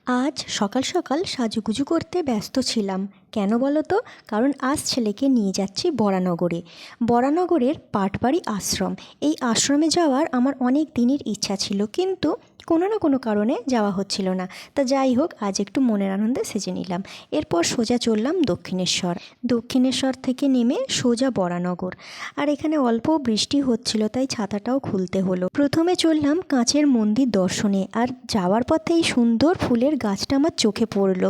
আজ সকাল সকাল সাজুগুজু করতে ব্যস্ত ছিলাম। কেন বলো তো? কারণ আজ ছেলেকে নিয়ে যাচ্ছি বরানগরে। বরানগরের পাটবাড়ি আশ্রম। এই আশ্রমে যাওয়ার আমার অনেক দিনের ইচ্ছা ছিল, কিন্তু কোনো না কোনো কারণে যাওয়া হচ্ছিল না। তা যাই হোক, আজ একটু মনের আনন্দে সেজে নিলাম। এরপর সোজা চললাম দক্ষিণেশ্বর। দক্ষিণেশ্বর থেকে নেমে সোজা বরানগর। আর এখানে অল্প বৃষ্টি হচ্ছিল, তাই ছাতাটাও খুলতে হলো। প্রথমে চললাম কাঁচের মন্দির দর্শনে, আর যাওয়ার পথে এই সুন্দর ফুলের গাছটা আমার চোখে পড়লো।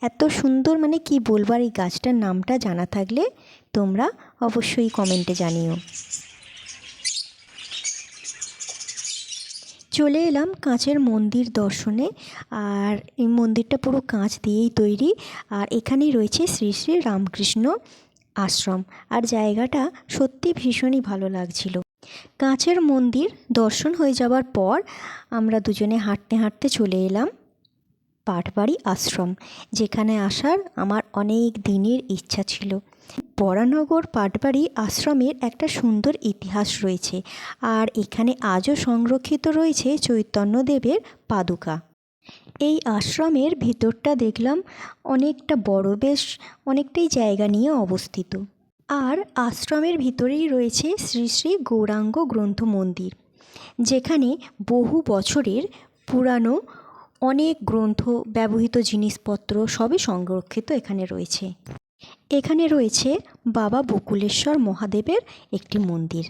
এত সুন্দর, মানে কি বলবো। আর এই গাছটার নামটা জানা থাকলে তোমরা অবশ্যই কমেন্টে জানিও। চলে এলাম কাঁচের মন্দির দর্শনে। আর এই মন্দিরটা পুরো কাঁচ দিয়েই তৈরি। আর এখানেই রয়েছে শ্রী শ্রী রামকৃষ্ণ আশ্রম। আর জায়গাটা সত্যি ভীষণই ভালো লাগছিল। কাঁচের মন্দির দর্শন হয়ে যাওয়ার পর আমরা দুজনে হাঁটতে হাঁটতে চলে এলাম পাটবাড়ি আশ্রম, যেখানে আসার আমার অনেক দিনের ইচ্ছা ছিল। বরানগর পাটবাড়ি আশ্রমের একটা সুন্দর ইতিহাস রয়েছে, আর এখানে আজও সংরক্ষিত রয়েছে চৈতন্যদেবের পাদুকা। এই আশ্রমের ভিতরটা দেখলাম অনেকটা বড়, বেশ অনেকটাই জায়গা নিয়ে অবস্থিত। আর আশ্রমের ভিতরেই রয়েছে শ্রী শ্রী গৌরাঙ্গ গ্রন্থ মন্দির, যেখানে বহু বছরের পুরানো অনেক গ্রন্থ, ব্যবহৃত জিনিসপত্র সবই সংরক্ষিত এখানে রয়েছে। এখানে রয়েছে বাবা বকুলেশ্বর মহাদেবের একটি মন্দির।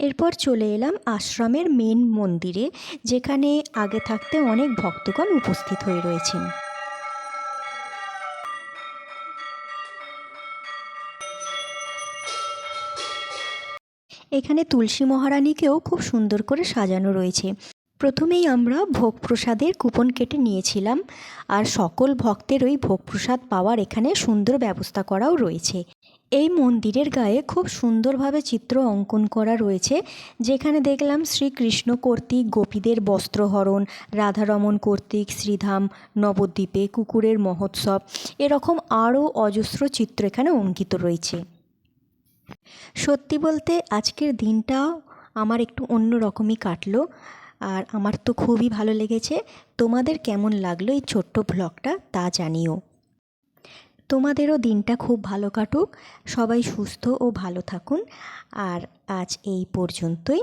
এরপর চলে এলাম আশ্রমের মেন মন্দিরে, যেখানে আগে থাকতে অনেক ভক্তগণ উপস্থিত হয়ে রয়েছেন। এখানে তুলসী মহারানীকেও খুব সুন্দর করে সাজানো রয়েছে। প্রথমেই আমরা ভোগ প্রসাদের কুপন কেটে নিয়েছিলাম, আর সকল ভক্তেরই ভোগ প্রসাদ পাওয়ার এখানে সুন্দর ব্যবস্থা করাও রয়েছে। এই মন্দিরের গায়ে খুব সুন্দরভাবে চিত্র অঙ্কন করা রয়েছে, যেখানে দেখলাম শ্রীকৃষ্ণ কর্তৃক গোপীদের বস্ত্রহরণ, রাধারমণ কর্তৃক শ্রীধাম নবদ্বীপে কুকুরের মহোৎসব, এরকম আরও অজস্র চিত্র এখানে অঙ্কিত রয়েছে। সত্যি বলতে আজকের দিনটাও আমার একটু অন্য রকমই কাটলো, আর আমার তো খুবই ভালো লেগেছে। তোমাদের কেমন লাগলো এই ছোট্ট ব্লগটা তা জানিও। তোমাদেরও দিনটা খুব ভালো কাটুক, সবাই সুস্থ ও ভালো থাকুন। আর আজ এই পর্যন্তই।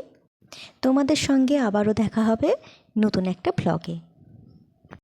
তোমাদের সঙ্গে আবারও দেখা হবে নতুন একটা ব্লগে।